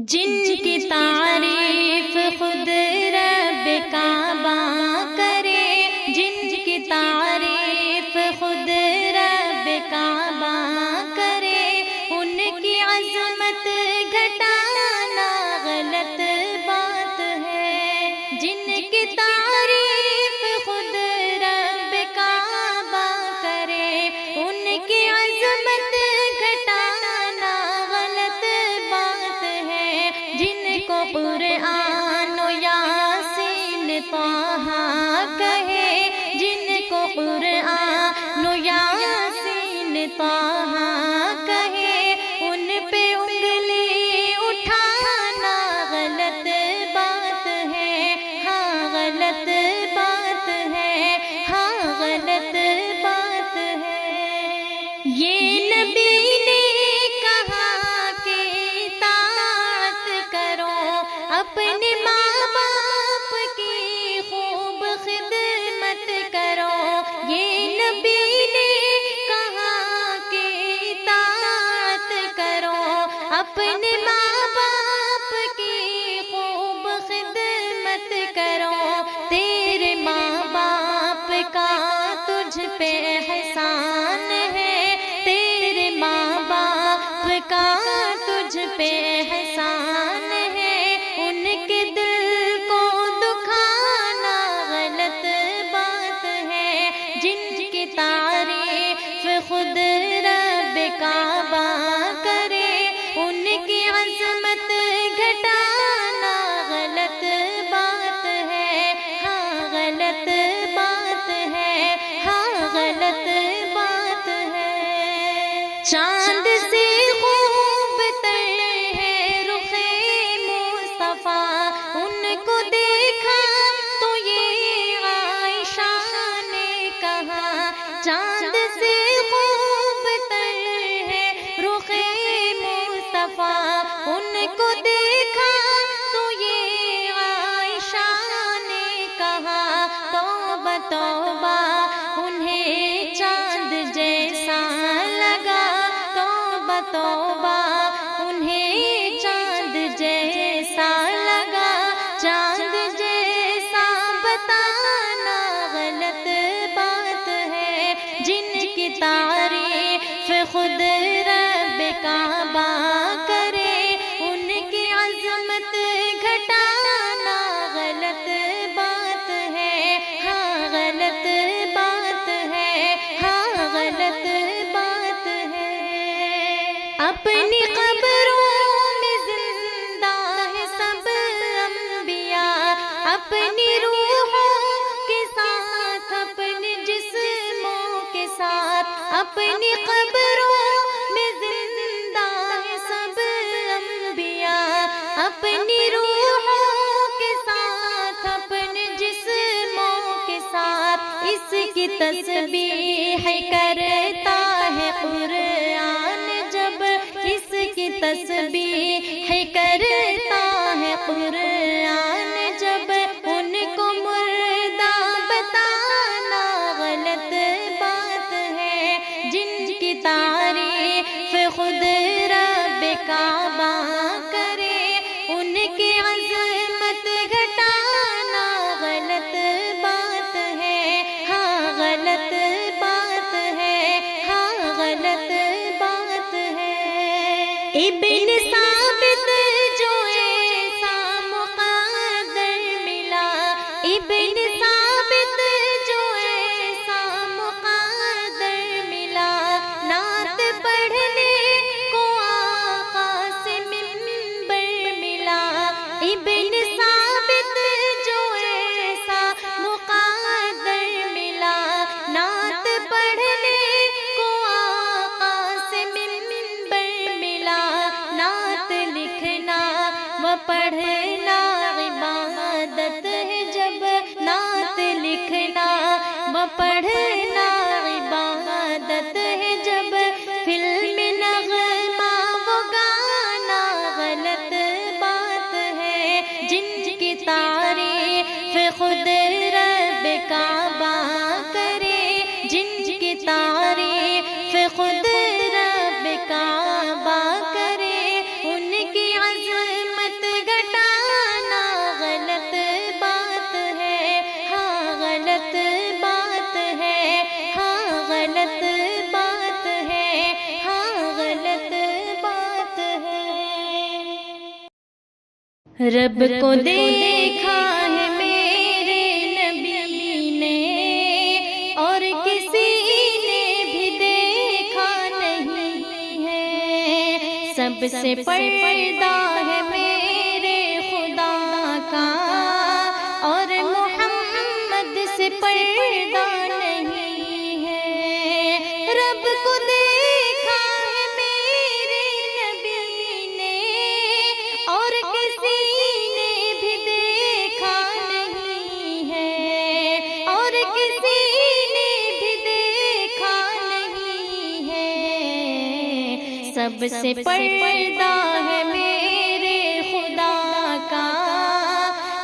جن کی تعریف خود رب کعبہ کرے، جن کی تعریف خود رب کعبہ کرے، ان کی عظمت گھٹانا غلط بات ہے۔ جن کی تعریف خود رب کعبہ کرے، ان کی عظمت گھٹانا غلط بات ہے۔ جن کو قرآن و یاسین طہ کہے، جن کو قرآن و یاسین طہ کہے، ان پہ انگلی اٹھانا غلط بات ہے، ہاں غلط بات ہے، ہاں غلط بات ہے۔ یہ نبی نے کہا کہ اطاعت کرو، اپنے ماں باپ کی خوب خدمت کرو۔ یہ نبی نے کہا کہ اطاعت کرو، اپنے ماں باپ کی خوب خدمت کرو۔ تیرے ماں باپ کا تجھ پہ احسان ہے، تیرے ماں باپ کا تجھ پہ احسان ہے۔ ان کے دل کو دکھانا غلط بات ہے۔ جن کی تعریف خود رب کعبہ کرے، ان کی عظمت گھٹانا غلط بات ہے، ہاں غلط بات ہے، ہاں غلط بات ہے۔ چاند سے خوب تر ہے رخ مصطفیٰ، ان کو دیکھا تو یہ عائشہ نے کہا۔ چاند سے خوب تر ہے رخ مصطفیٰ، ان کو دیکھا تو یہ عائشہ نے کہا۔ توبہ توبہ انہیں چاند جیسا لگا، توبہ توبہ انہیں چاند جیسا لگا۔ چاند جیسا بتانا غلط بات ہے۔ جن کی تعریف خود رب کعبہ کرے، ان کی عظمت گھٹانا غلط بات ہے، ہاں غلط بات ہے، ہاں غلط بات ہے۔ اپنی قبروں میں زندہ ہے سب انبیاء، اپنی روحوں کے ساتھ، اپنے جسموں کے ساتھ۔ اپنی قبروں میں زندہ ہے سب انبیاء، اپنی روحوں کے ساتھ، اپنے جسموں کے ساتھ۔ اس کی تسبیح کرتا ہے قرآن جب، اس کی تسبیح کرتا ہے قرآن جب۔ ان کو مردہ بتانا غلط بات ہے۔ جن کی تعریف خود رب کعبہ کرے، ان کی عظمت گھٹانا غلط بات ہے، ہاں غلط بات ہے، ہاں غلط بات ہے۔ ابن ثابت جو ایسا مقدر ملا، ابن ثابت جو ایسا مقدر ملا، نعت پڑھنے کو آقا سے منبر ملا۔ ابن ثابت جو ایسا مقدر ملا، نعت پڑھنے کو آقا سے منبر ملا۔ نعت لکھنا و پڑھنا عبادت ہے جب، نعت لکھنا و پڑھنا عبادت ہے جب۔ فلم نغمہ وہ گانا غلط بات ہے۔ جن کی تعریف خود رب کعبہ کرے، جن کی تعریف خود رب کعبہ کرے، ان کی عظمت رب کو دیکھا ہے میرے نبی نے اور کسی نے بھی دیکھا نہیں ہے، سب سے پردہ ہے میرے خدا کا اور محمد سے پردہ نہیں ہے۔ رب کو دیکھا ہے میرے نبی نے اور کسی نے بھی دیکھا نہیں ہے، اور کسی نے بھی دیکھا نہیں ہے، سب سے پردہ ہے میرے خدا کا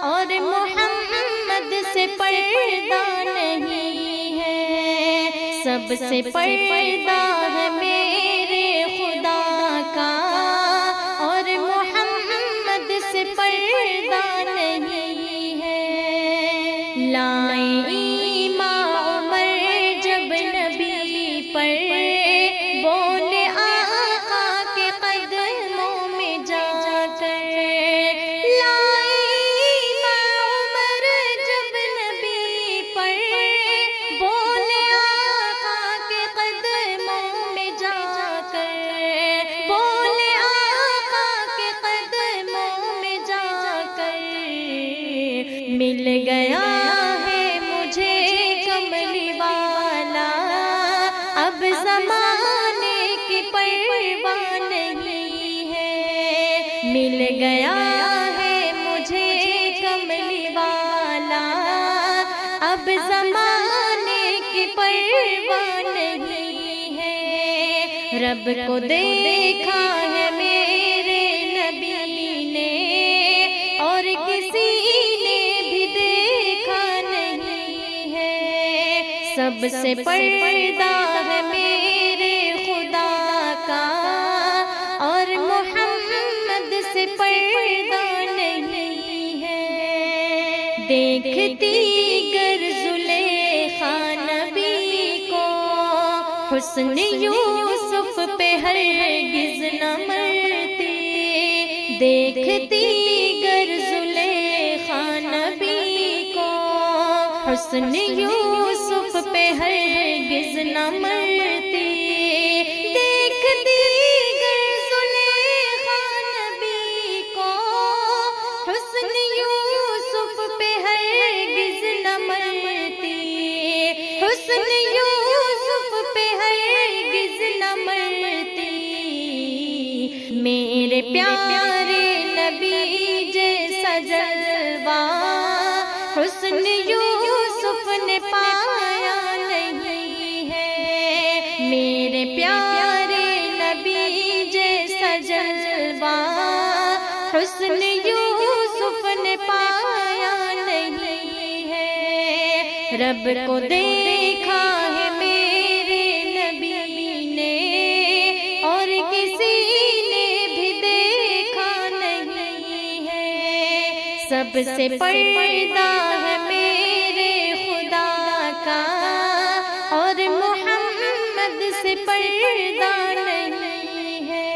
اور محمد سے پردہ نہیں ہے، سب سے پردہ ہے میرے خدا کا اور محمد سے پردہ نہیں ہے۔ لائے ایمان عمر جب نبی پر، بولے آقا کے قدموں میں جا کر، لائے ایمان عمر جب نبی پر، بولے آقا کے قدموں میں جا کر، بولے آقا کے قدموں میں جا کر، مل گیا ہے مجھے کملی والا، اب زمانے کی پرواہ نہیں ہے، مل گیا ہے مجھے کملی والا، اب زمانے کی پرواہ نہیں ہے۔ رب کو دیکھا ہے میرے نبی نے اور کسی نے بھی دیکھا نہیں ہے، سب سے پردہ ہے میرے خدا کا اور محمد سے پردہ نہیں ہے۔ دیکھتی گر زلیخا نبی کو، حسن یوسف پہ ہرگز نہ مرتی، دیکھتی گر زلیخا نبی کو، حسن یوسف پہ ہرگز نہ مرتی، دیکھتی گر زلیخا نبی کو، حسن یوسف پہ ہرگز نہ مرتی، حسن یوسف پہ ہرگز نہ مرتی، میرے پیارے نبی جیسا جلوہ حسن یوسف نے پایا نہیں ہے، میرے پیارے نبی جیسا جلوہ حسن یوسف نے پایا نہیں ہے۔ رب کو دیکھا ہے میرے نبی نے اور کسی نے بھی دیکھا نہیں ہے، سب سے پردہ ہے میرے خدا کا اور محمد سے پردہ نہیں ہے۔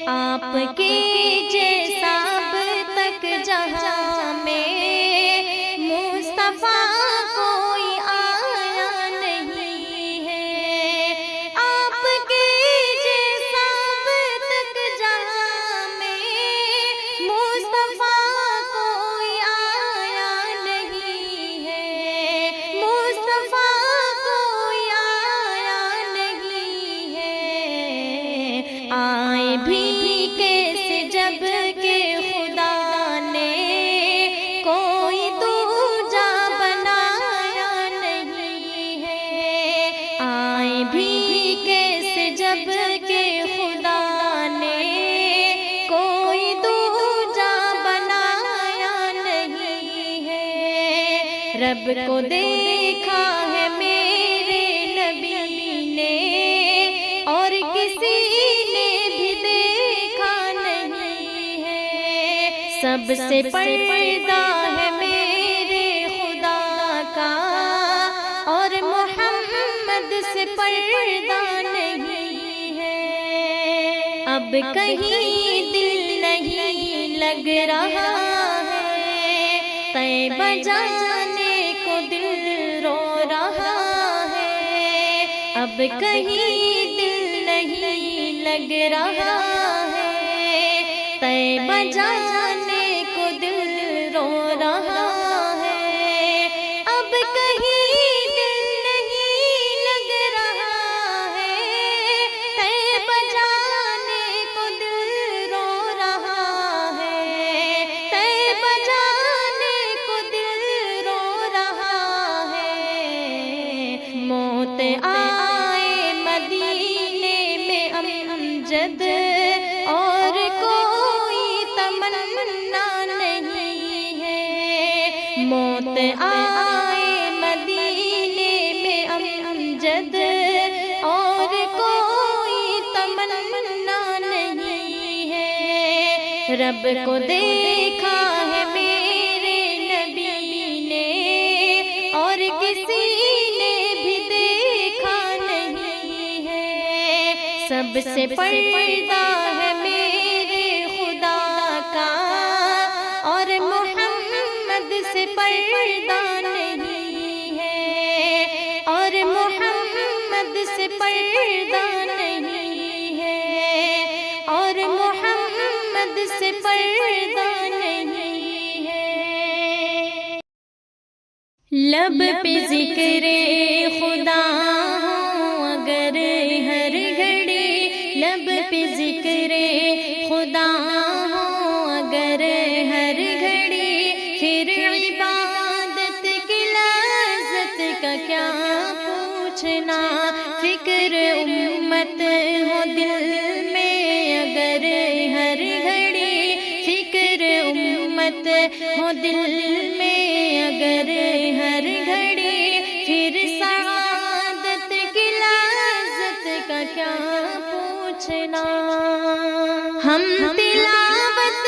آپ کے جیسا اب تک جہاں میں مصطفیٰ کوئی آیا نہیں ہے، آپ کے جیسا اب تک جہاں میں مصطفیٰ کوئی آیا نہیں ہے، مصطفیٰ کوئی آیا نہیں ہے۔ آئے بھی کیسے جب کہ خدا نے کوئی دوجا بنایا نہیں ہے، آئے بھی کیسے جب کہ خدا نے کوئی دوجا بنایا نہیں ہے۔ رب کو دیکھا ہے میرے نبی نے اور کسی نے بھی دیکھا نہیں ہے، سب سے پردہ ہے میرے خدا کا اور محمد سے پردہ نہیں ہے۔ اب کہیں دل نہیں لگ رہا ہے، طیبہ جانے کو دل رو رہا ہے، اب کہیں دل نہیں لگ رہا ہے، طیبہ جانے کو دل رو رہا ہے، اب کہیں دل نہیں لگ رہا ہے، طیبہ جانے کو دل رو رہا ہے، طیبہ جانے کو دل رو رہا ہے، موت آئے مدینے میں امجد اور کوئی تمنا نہیں ہے، موت آئے مدینے میں امجد اور کوئی تمنا نہیں ہے، رب کو دیکھا ہے میرے نبی نے اور کسی نے بھی دیکھا نہیں ہے، سب سے پردہ ہے میرے خدا کا اور محمد سے پردہ نہیں ہے، اور محمد سے پردہ نہیں ہے، اور محمد سے پردہ نہیں ہے، لب پہ ذکر خدا ہو اگر ہر گھڑی، لب پہ ذکر خدا ہو اگر ہر گھڑی، پھر عبادت کی لذت کا کیا پوچھنا، فکر امت ہو دل میں اگر ہر گھڑی، فکر امت ہو دل میں اگر ہر گھڑی، پھر سعادت کی لذت کا کیا پوچھنا، ہم تلاوت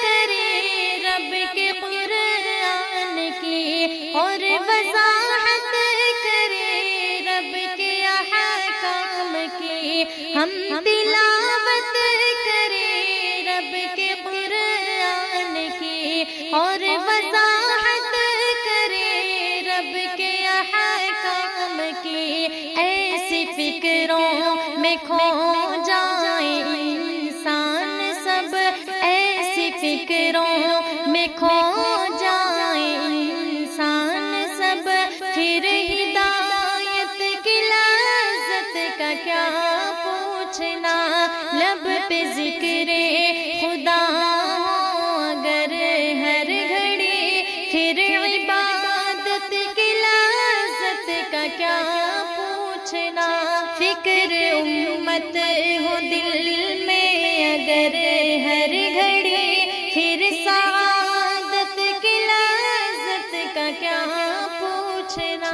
کریں رب کے قرآن کی اور وضاحت کریں رب کے احکام کی، ہم تلاوت کریں رب کے قرآن کی اور وضاحت کریں رب کے احکام کی، ایسی فکروں میں کھو جائیں انسان سب، ایسی فکروں میں کھو جائیں انسان سب، پھر ہدایت کی لذت کا کیا پوچھنا، لب پہ ذکر خدا ہو اگر ہر گھڑی، پھر عبادت کی لذت کا کیا پوچھنا، فکر امت ہو دل میں اگر ہر گھڑی، پھر سعادت کی لذت کا کیا پوچھنا،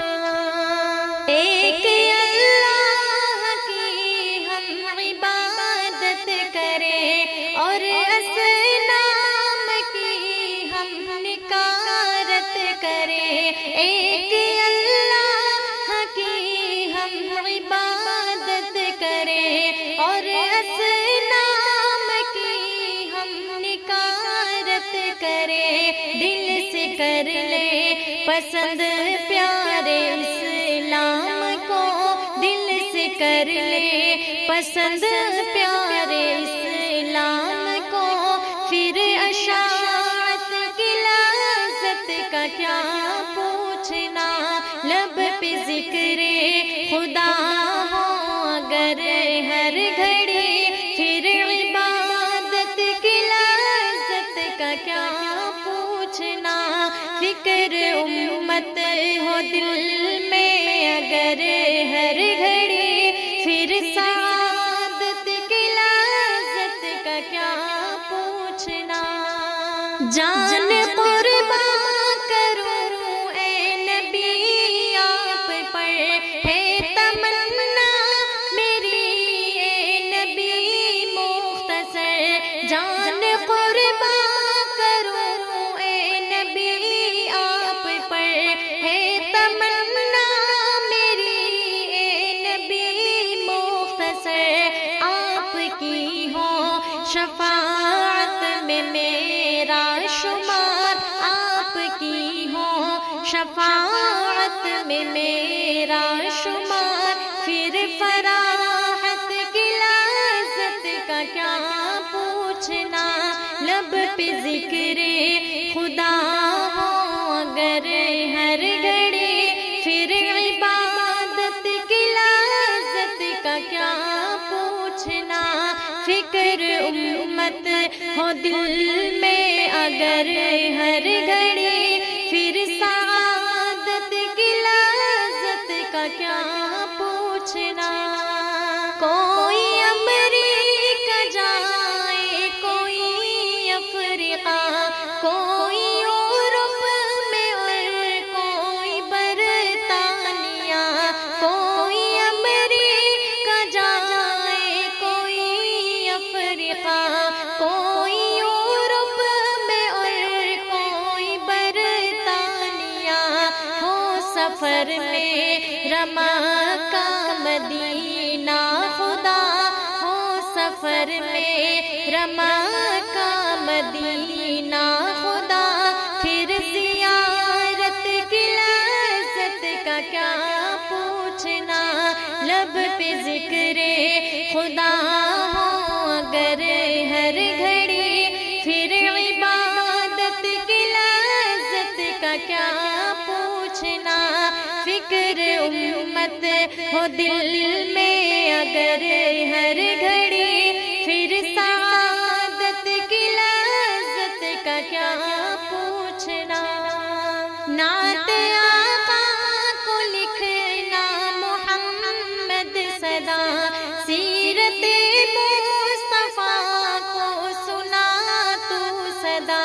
ایک اللہ کی ہم عبادت کریں اور اصنام کی ہم نکارت کریں، ایک اللہ کی ہم عبادت کریں اور اصنام کی ہم نکارت کریں، دل سے کر لے پسند پیارے اسلام کو، دل سے کر لے پسند پیارے اسلام کو، پھر اشاعت کی لذت کا کیا پوچھنا، لب پہ ذکر خدا ہو اگر ہر گھڑی، پھر عبادت کی لذت کا کیا پوچھنا، فکر امت ہو دل میں اگر ہر گھڑی، پھر سعادت کی لذت کا کیا پوچھنا، جان قربان کروں اے نبی آپ پر ہے تمنا میری، اے نبی مختصر جان قربان کروں اے نبی آپ پر ہے تمنا میری، اے نبی مختصر آپ کی ہو شفاعت میں میرا شفاعت میں میرا شمار، پھر فراحت کی لذت کا کیا پوچھنا، لب پہ ذکر خدا ہو اگر ہر گھڑی، پھر عبادت کی لذت کا کیا پوچھنا، فکر امت ہو دل میں اگر ہر گھڑی، پھر سعادت کی لذت کا کیا پوچھنا، کوئی امریکہ جائے کوئی افریقہ، کوئی یورپ میں اور کوئی برطانیہ، کوئی امریکہ جائے کوئی افریقہ، کوئی یورپ میں اور کوئی برطانیہ، ہو سفر میں مکہ مدینہ خدا، ہو سفر میں مکہ مدینہ خدا، پھر زیارت کی لذت کا کیا پوچھنا، لب پہ ذکر خدا ہو اگر ہر گھڑی، پھر عبادت کی لذت کا کیا پوچھنا، فکر امت ہو دل میں اگر ہر گھڑی، پھر سعادت کی لذت کا کیا پوچھنا، نعت آقا کو لکھنا محمد صدا، سیرت مصطفیٰ کو سنا تو صدا،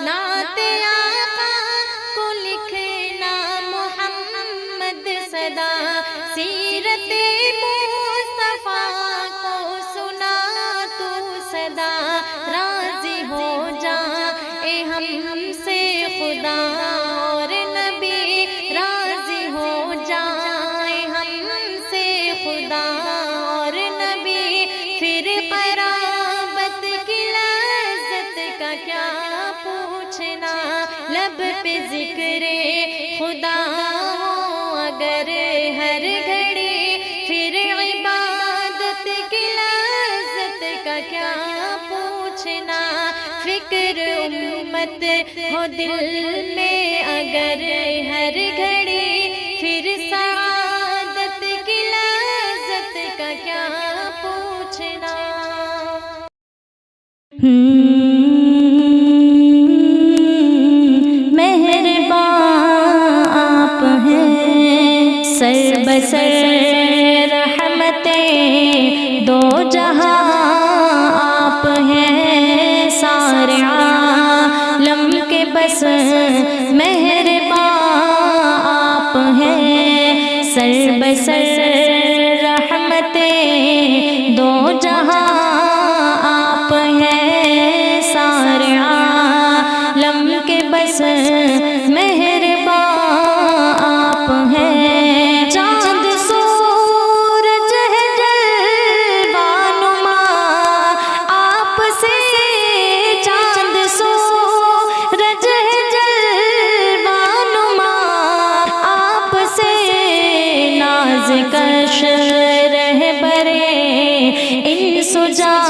نعت آقا کو لکھنا محمد صدا، سیرت مصطفیٰ کو سنا تو صدا، راضی ہو جائے ہم سے خدا اور نبی، راضی ہو جائے ہم سے خدا اور نبی، پھر قرابت کی لذت کا کیا پوچھنا، لب پہ ذکر خدا ہو اگر ہر گھڑی، پھر عبادت کی لذت کا کیا پوچھنا، فکر امت ہو دل میں اگر ہر گھڑی، پھر سعادت کی لذت کا کیا پوچھنا، مہربان آپ ہیں سر بسر رحمتیں دو جہاں آپ ہیں، سارے عالم کے بس مہربان آپ ہیں، سر بسر رحمتیں دو جہاں آپ ہیں، سارے عالم کے بس مہربان آپ ہیں، چاند سورج ہے جلوہ نما آپ سے، چاند سورج ہے جلوہ نما آپ سے، ناز کش رہبر انس و جاں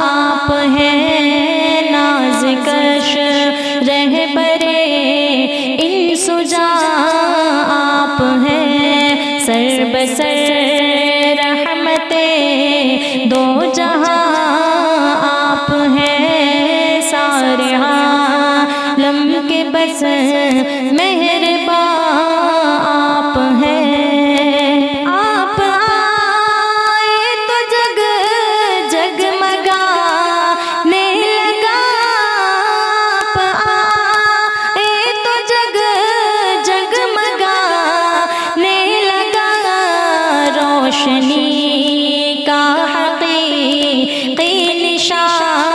آپ ہیں، ناز کش رہبر انس و جاں آپ ہیں، سر بسر رحمتیں دو جہاں آپ ہیں، سارے عالم کے بس مہربان آپ ہیں، آپ آئے تو جگ جگمگانے لگا، آپ آئے تو جگ جگمگانے لگا، روشنی کا حقیقی نشان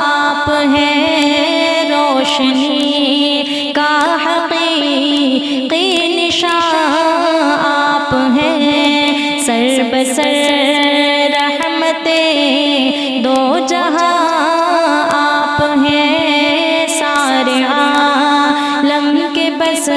آپ ہیں، روشنی کا حقیقی نشان آپ ہیں، سر بسر رحمتیں دو جہاں آپ ہیں، سارے عالم کے بس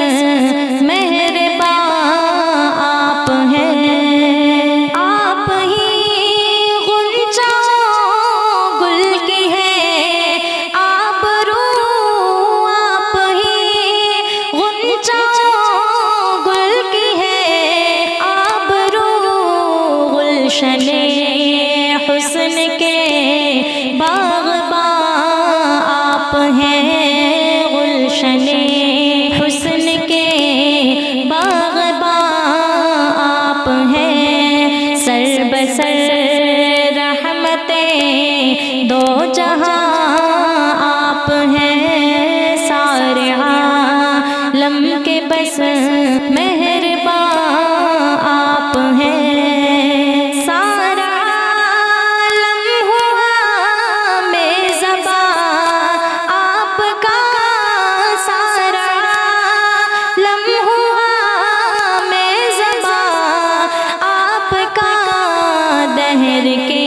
بس مہرباں آپ ہیں سارا عالم ہوا میں زباں آپ کا سارا عالم ہوا میں زباں آپ کا دہر کے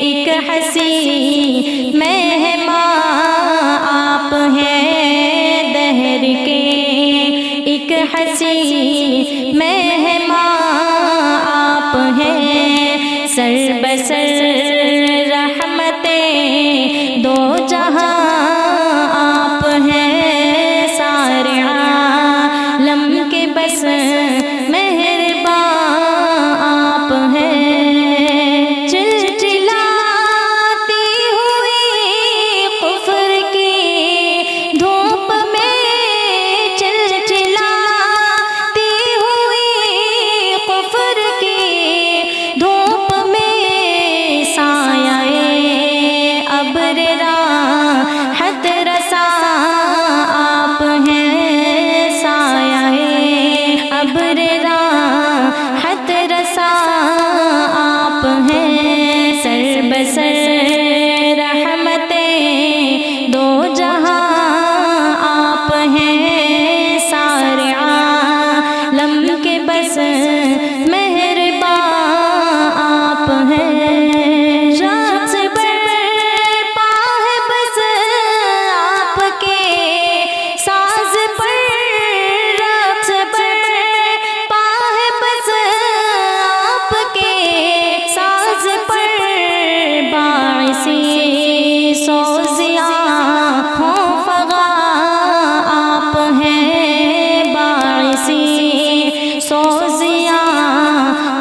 ایک حسین مہمان آپ ہیں دہر کے ایک حسین مہمان آپ ہیں سر بسر رحمتیں دو جہاں آپ ہیں سارے عالم کے بس مہرباں آپ ہیں چلچلاتی ہوئی کفر کی دھوپ میں چلچلاتی ہوئی کفر کی دھوپ میں سایہ ابر راحت رساں آپ ہیں سایہ ابر راحت رساں آپ ہیں سر بسر رحمتیں دو جہاں آپ ہیں سارے عالم کے بس مہرباں آپ ہیں رقص برپا ہے بس آپ کے ساز پر رقص برپا ہے بس آپ کے ساز پر باعثی سوزیاں ہوں فغاں آپ ہیں باعثی سوزیاں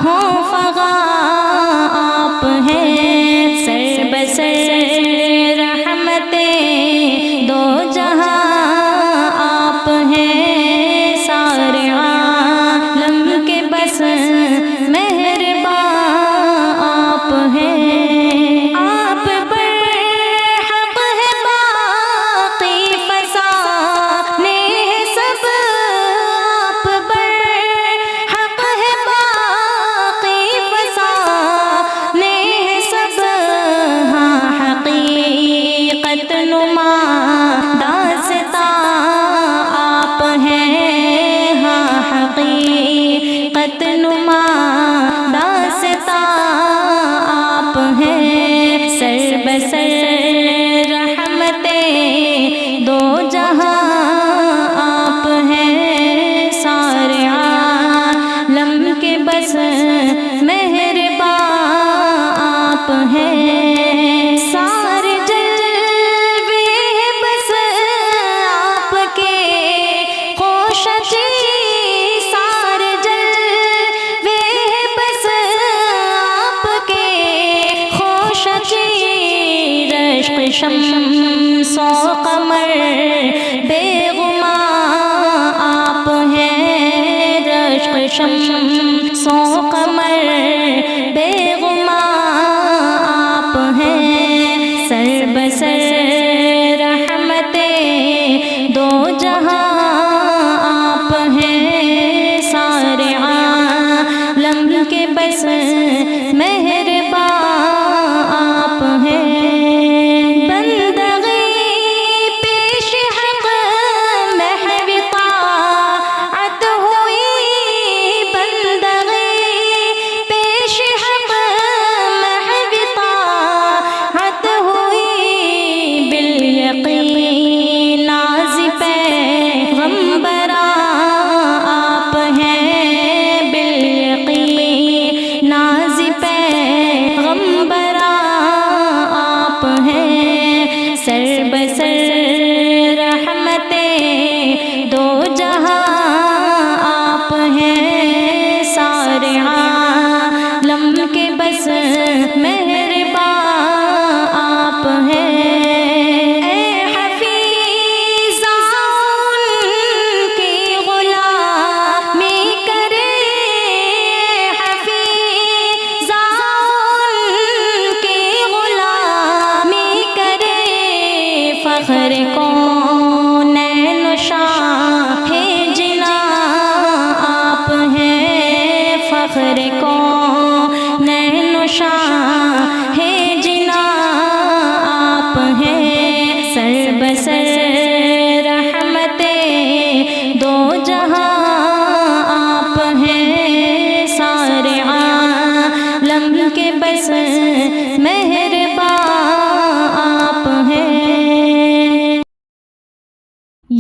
ہوں فغاں آپ ہیں سر بسر رحمتیں دو جہاں آپ ہیں سارے عالم کے بس مہرباں آپ ہیں آپ پر حق ہے باقی فسانے ہے سب آپ پر حق ہے باقی فسانے ہے سب ہاں حقیقت نما داستاں آپ ہیں ہاں حقیقت نما داستاں آپ ہیں سر بسر رحمتیں دو جہاں آپ ہیں سارے عالم کے بس مہرباں آپ ہیں سارے جلوے ہیں بس آپ کے خوشچی سارے جلوے ہیں بس آپ کے خوشچی رشق شمس و قمر بے غماں آپ ہیں رشق شمس و قمر بے غماں آپ ہیں سر بسر رحمتیں دو جہاں آپ ہیں سارے عالم کے بس مہرباں آپ ہیں بندگی پیش حق محو طاعت ہوئی بندگی پیش حق محو طاعت ہوئی بالیقین ناز پیغمبراں آپ ہیں بالیقین ناز پیغمبراں آپ ہیں سر بسر رحمتیں دو جہاں آپ ہیں سارے عالم کے بس مہرباں آپ ہیں اے حفیظاں ان کی غلامی کرے حفیظاں ان کی غلامی کرے فخر کونین و شاہ جن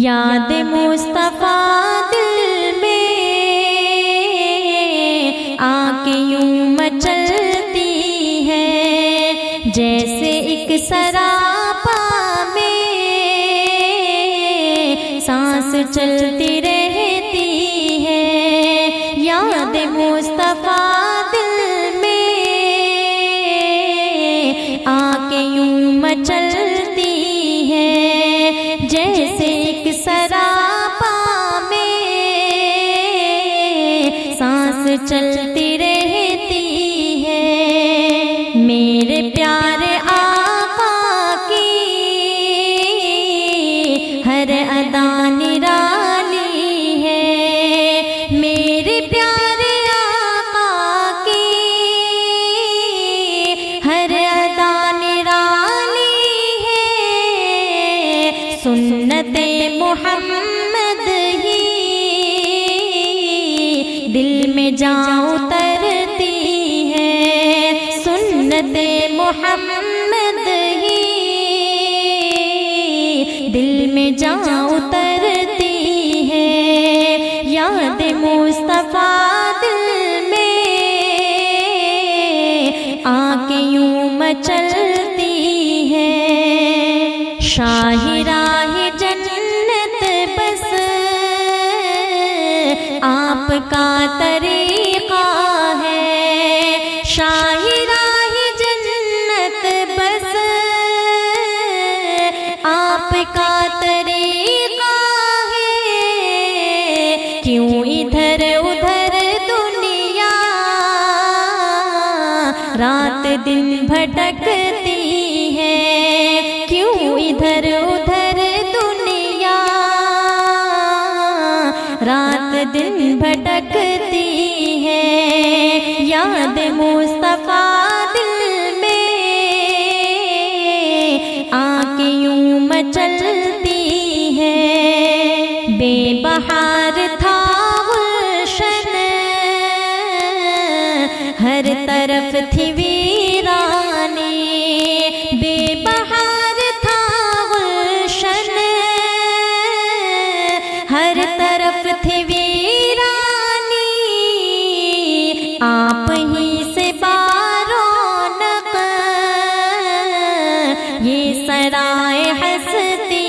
یاد مصطفیٰ دل میں آ کے یوں مچلتی ہے، جیسے ایک سراپا میں سانس چلتی رہتی ہے۔ یاد مصطفیٰ دل میں آ کے یوں مچلتی ہے، جیسے ایک سراپا میں سانس چلتی رہتی ہے۔ میرے پیارے آقا کی ہر ادا نرالی ہے، میرے پیارے آقا کی ہر ادا نرالی ہے۔ سنت محمد ہی دل میں جاں اترتی ہے، سنت محمد ہی دل میں جاں اترتی ہے۔ یاد مصطفیٰ دل میں آ کے یوں مچلتی ہے۔ شاہی راہ جنت بس آپ کا طریقہ ہے، شاہی راہ جنت بس آپ کا طریقہ ہے۔ کیوں ادھر ادھر دنیا رات دن بھٹکتی ہے، کیوں ادھر ادھر دنیا رات دن بھٹکتی ہے۔ یاد مصطفیٰ دل میں آ کے یوں مچلتی ہے۔ بے بہار تھا گلشن، ہر طرف تھی ویرانی، بے بہار تھا گلشن، ہر طرف تھی ویرانی، آپ ہی سے بارونق یہ سرائے ہستی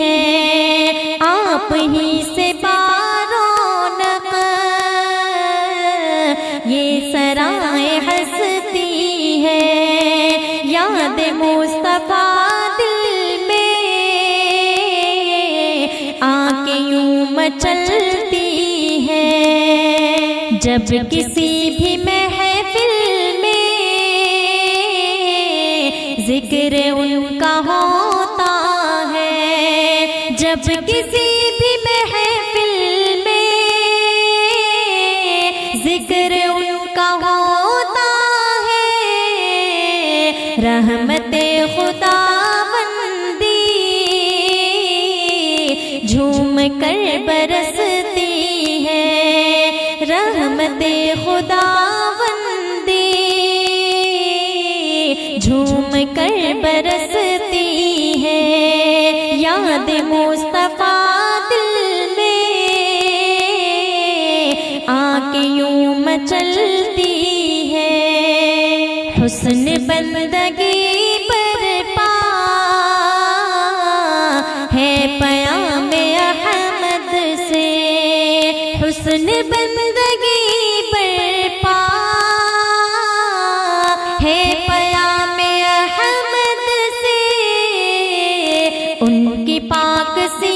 ہے، آپ ہی سے بارونق یہ سرائے ہستی ہے۔ یاد مصطفیٰ دل میں آ کے یوں مچلتی ہے۔ جب کسی بھی محفل میں ذکر ان کا ہوتا ہے، جب کسی بھی محفل میں ذکر ان کا ہوتا ہے، رحمت خداوندی جھوم کر برستی ہے، رحمت خداوندی جھوم کر برستی ہے۔ یاد مصطفیٰ دل میں آ کے یوں مچلتی ہے۔ حسن بندگی برپا ہے پیام احمد سے، حسن بندگی برپا ہے پیام احمد سے، ان کی پاک سی